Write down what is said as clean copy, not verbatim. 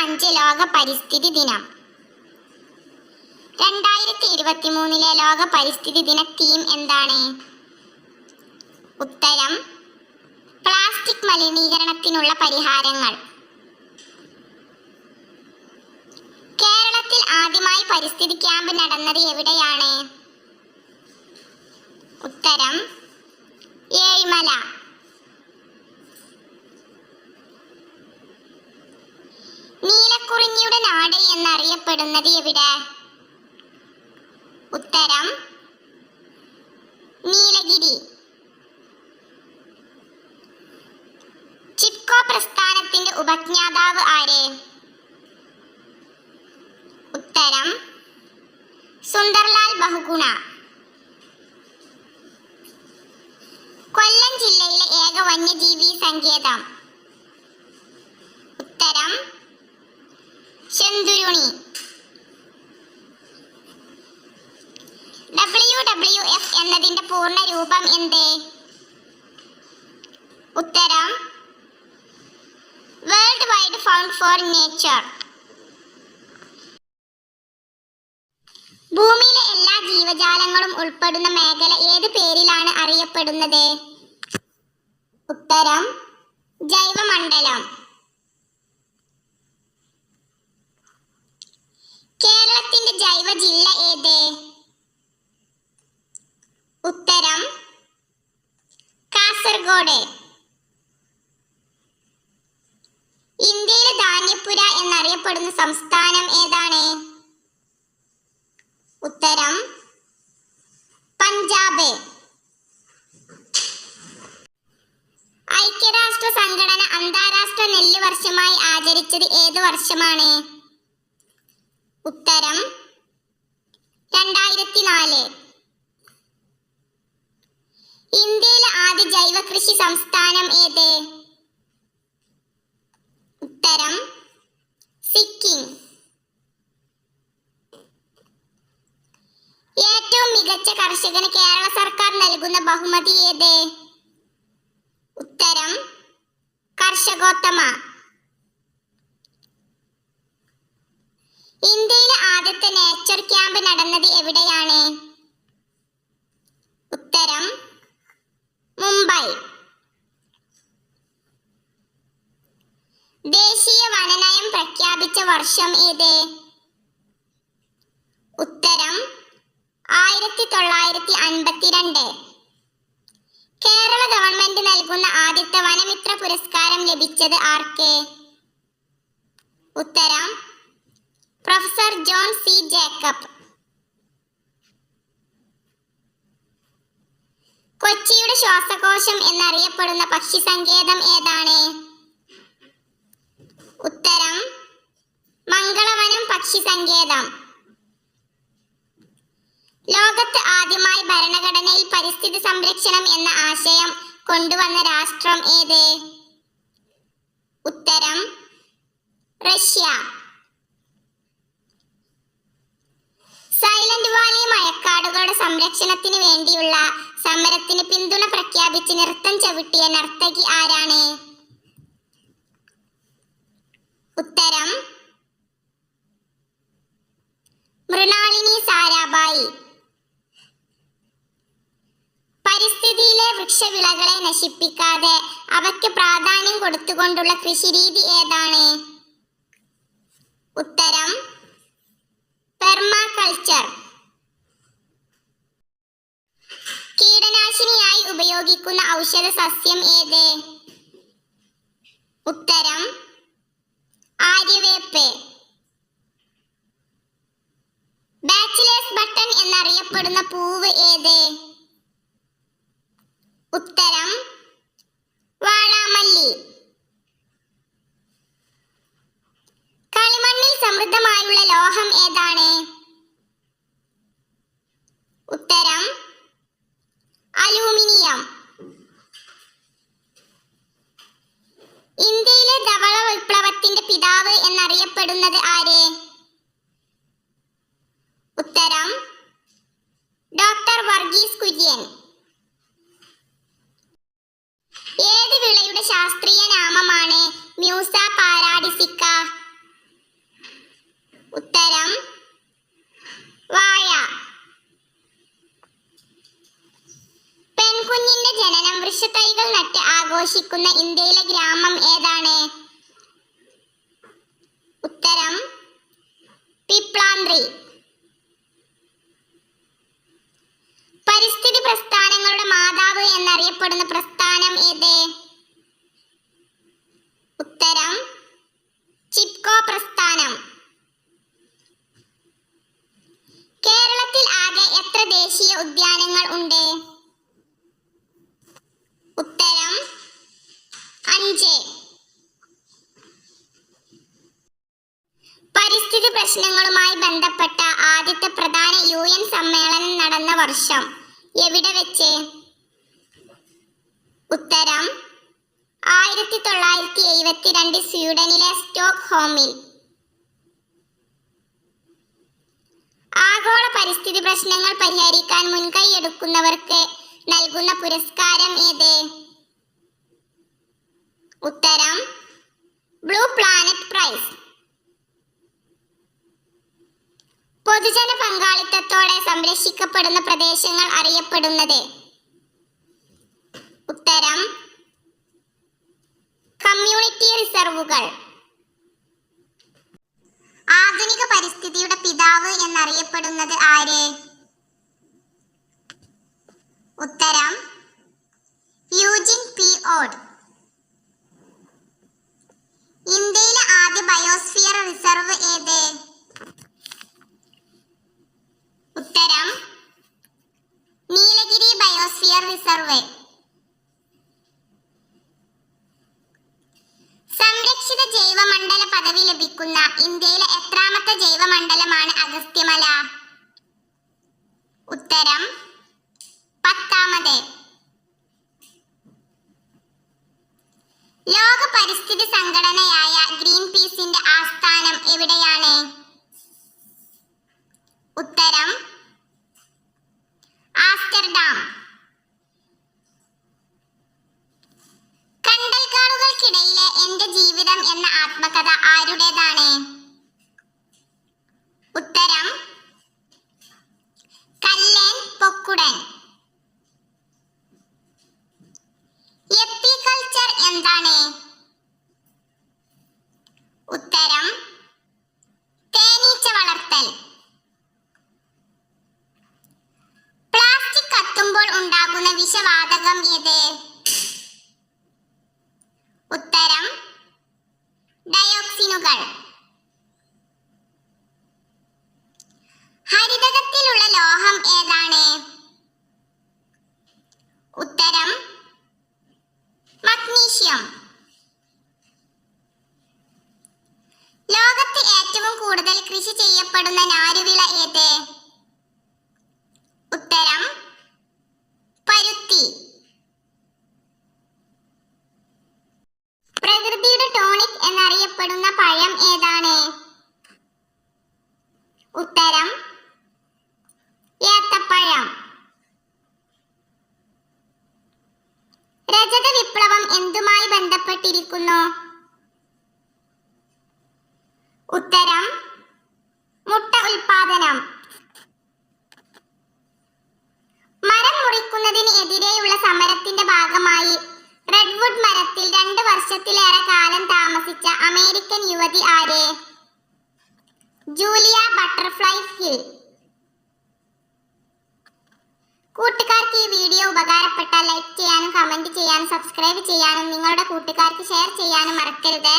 5 ലോക പരിസ്ഥിതി ദിനം. 2023 ലോക പരിസ്ഥിതി ദിന തീം എന്താണ്? ഉത്തരം പ്ലാസ്റ്റിക് മലിനീകരണത്തിനുള്ള പരിഹാരങ്ങൾ. കേരളത്തിൽ ആദ്യമായി പരിസ്ഥിതി ക്യാമ്പ് നടന്നത് എവിടെയാണ്? ഉത്തരം ഏഴിമല. നീലക്കുറിഞ്ഞിയുടെ നാട് എന്നറിയപ്പെടുന്നത് എവിടെ? ഉത്തരം നീലഗിരി. ചിപ്കോ പ്രസ്ഥാനത്തിന്റെ ഉപജ്ഞാതാവ് ആര്? ഉത്തരം സുന്ദർലാൽ ബഹുഗുണ. കൊല്ലം ജില്ലയിലെ ഏക വന്യജീവി സങ്കേതം? ഉത്തരം ശെന്തുരുണി. WWF എന്നതിന്റെ പൂർണ്ണ രൂപം എന്ത്? ഉത്തരം World Wide Fund for Nature. ഭൂമിയിലെ എല്ലാ ജീവജാലങ്ങളും ഉൾപ്പെടുന്ന മേഖല ഏത് പേരിലാണ് അറിയപ്പെടുന്നത്? ഉത്തരം ജൈവമണ്ഡലം. കേരളത്തിന്റെ ജൈവ ജില്ല ഏത്? ഉത്തരം കാസർഗോഡ്. ഇന്ത്യയിലെ ധാന്യപ്പുര എന്നറിയപ്പെടുന്ന സംസ്ഥാനം ഏതാണ്? ഉത്തരം പഞ്ചാബ്. ഐക്യരാഷ്ട്ര സംഘടന അന്താരാഷ്ട്ര നെല്ല് വർഷമായി ആചരിച്ചത് ഏത് വർഷമാണ്? ഉത്തരം 2004. ഇന്ത്യയിലെ ആദ്യ ജൈവ കൃഷി സംസ്ഥാനം ഏത്? ഉത്തരം സിക്കിം. ഏറ്റവും മികച്ച കർഷകന് കേരള സർക്കാർ നൽകുന്ന ബഹുമതി ഏത്? ഉത്തരം കർഷകോത്തമ. ഇന്ത്യയിലെ ആദ്യത്തെ നേച്ചർ ക്യാമ്പ് നടന്നത് എവിടെയാണ്? ഉത്തരം മുംബൈ. ദേശീയ വനനയം പ്രഖ്യാപിച്ച വർഷം ഏത്? ഉത്തരം 1952. കേരള ഗവൺമെന്റ് നൽകുന്ന ആദ്യത്തെ വനമിത്ര പുരസ്കാരം ലഭിച്ചത് ആർക്ക്? ഉത്തരം പ്രൊഫസർ ജോൺ സി ജേക്കബ്. കൊച്ചിയുടെ ശ്വാസകോശം എന്നറിയപ്പെടുന്ന പക്ഷി സങ്കേതം ഏതാണ്? ഉത്തരം മംഗളവനം പക്ഷി സങ്കേതം. ലോകത്ത് ആദ്യമായി ഭരണഘടനയിൽ പരിസ്ഥിതി സംരക്ഷണം എന്ന ആശയം കൊണ്ടുവന്ന രാഷ്ട്രം ഏത്? ഉത്തരം റഷ്യ. സൈലന്റ് വാലി മഴക്കാടുകളുടെ സംരക്ഷണത്തിന് വേണ്ടിയുള്ള സമരത്തിന് പിന്തുണ പ്രഖ്യാപിച്ച് നൃത്തം ചവിട്ടിയ നർത്തകി ആരാണ്? ഉത്തരം മൃണാളിനി സാരാഭായി. പരിസ്ഥിതിയിലെ വൃക്ഷവിളകളെ നശിപ്പിക്കാതെ അവയ്ക്ക് പ്രാധാന്യം കൊടുത്തുകൊണ്ടുള്ള കൃഷിരീതി ഏതാണ്? ഉത്തരം പെർമാകൾച്ചർ. കീടനാശിനിയായി ഉപയോഗിക്കുന്ന ഔഷധ സസ്യം ഏത്? ഉത്തരം ആര്യവേപ്പ്. ബാച്ചിലേഴ്സ് ബട്ടൺ എന്നറിയപ്പെടുന്ന പൂവ് ഏത്? ഉത്തരം വാടാമല്ലി. കളിമണ്ണിൽ സമൃദ്ധമായുള്ള ലോഹം ഏതാണ്? ഉത്തരം അലൂമിനിയം. ഇന്ത്യയിലെ ധവള വിപ്ലവത്തിന്റെ പിതാവ് എന്നറിയപ്പെടുന്നത് ആര്? ഉത്തരം ഡോക്ടർ വർഗീസ് കുര്യൻ. ഏത് വിളയുടെ ശാസ്ത്രീയ നാമമാണ് മ്യൂസ പാരാഡിസിക്ക? താമസിക്കുന്ന ഇന്ത്യയിലെ ഗ്രാമം ഏതാണ്? ഉത്തരം പിപ്ലാന്ത്രി. പരിസ്ഥിതി പ്രസ്ഥാനങ്ങളുടെ മാതാവ് എന്നറിയപ്പെടുന്ന പ്രസ്ഥാനം ഏത്? ഉത്തരം ചിപ്കോ പ്രസ്ഥാനം. കേരളത്തിൽ ആകെ എത്ര ദേശീയ ഉദ്യാനങ്ങൾ ഉണ്ട്? ഉത്തരം 5. പരിസ്ഥിതി പ്രശ്നങ്ങളുമായി ബന്ധപ്പെട്ട ആദ്യത്തെ പ്രധാന UN സമ്മേളനം നടന്ന വർഷം എവിടെ വെച്ച്? ഉത്തരം 1972 സ്വീഡനിലെ സ്റ്റോക്ക്ഹോമിൽ. ആഗോള പരിസ്ഥിതി പ്രശ്നങ്ങൾ പരിഹരിക്കാൻ മുൻകൈയെടുക്കുന്നവർക്ക് നൽകുന്ന പുരസ്കാരം ഏത്? ഉത്തരം ബ്ലൂ പ്ലാനറ്റ് പ്രൈസ്. പൊതുജന പങ്കാളിത്തത്തോടെ സംരക്ഷിക്കപ്പെടുന്ന പ്രദേശങ്ങൾ അറിയപ്പെടുന്നത്? ഉത്തരം കമ്മ്യൂണിറ്റി റിസർവുകൾ. ആധുനിക പരിസ്ഥിതിയുടെ പിതാവ് എന്നറിയപ്പെടുന്നത് ആര്? ഉത്തരം യൂജിൻ പി ഓഡ്. ഇന്ത്യയിലെ ആദ്യ ബയോസ്ഫിയർ റിസർവ് ഏത്? ഉത്തരം നീലഗിരി ബയോസ്ഫിയർ റിസർവ്. സംരക്ഷിത ജൈവമണ്ഡല പദവി ലഭിക്കുന്ന ഇന്ത്യയിലെ എത്രാമത്തെ ജൈവമണ്ഡലമാണ് അഗസ്ത്യമല? ഉത്തരം 10ാമത്. ലോക പരിസ്ഥിതി സംഘടനയായ ഗ്രീൻ പീസിന്റെ ആസ്ഥാനം എവിടെയാണ്? ഉത്തരം ആംസ്റ്റർഡാം. കണ്ടൽക്കാടുകൾക്കിടയിലെ എന്റെ ജീവിതം എന്ന ആത്മകഥ ആരുടേതാണ്? ഉത്തരം കല്ലേൻ പൊക്കുടൻ. എപ്പികൾച്ചർ എന്താണ്? ഉത്തരം തേനീച്ച വളർത്തൽ. പ്ലാസ്റ്റിക് കത്തുമ്പോൾ ഉണ്ടാകുന്ന വിഷവാതകം ഏത്? ഉത്തരം ഡയോക്സിനുകൾ. ഹരിതകത്തിലുള്ള ലോഹം ഏതാണ്? ഉത്തരം മഗ്നീഷ്യം. ലോകത്ത് ഏറ്റവും കൂടുതൽ കൃഷി ചെയ്യപ്പെടുന്ന നാരുവിള ഏത്? ഉത്തരം പരുത്തി. പ്രകൃതിയുടെ ടോണിക് എന്നറിയപ്പെടുന്ന പഴം ഏതാണ്? ഉത്തരം ഏത്തപ്പഴം. രജത വിപ്ലവം എന്തുമായി ബന്ധപ്പെട്ടിരിക്കുന്നു? ഉത്തരം മുട്ട ഉൽപാദനം. മരം മുറിക്കുന്നതിന് എതിരെയുള്ള സമരത്തിന്റെ ഭാഗമായി റെഡ്വുഡ് മരത്തിൽ 2 വർഷത്തിലേറെ കാലം താമസിച്ച അമേരിക്കൻ യുവതി ആര്? Julia butterfly hill. കൂട്ടുകാർക്ക് ഈ വീഡിയോ ഉപകാരപ്പെട്ടാൽ ലൈക്ക് ചെയ്യാനും കമന്റ് ചെയ്യാനും സബ്സ്ക്രൈബ് ചെയ്യാനും നിങ്ങളുടെ കൂട്ടുകാർക്ക് ഷെയർ ചെയ്യാനും മറക്കരുത്.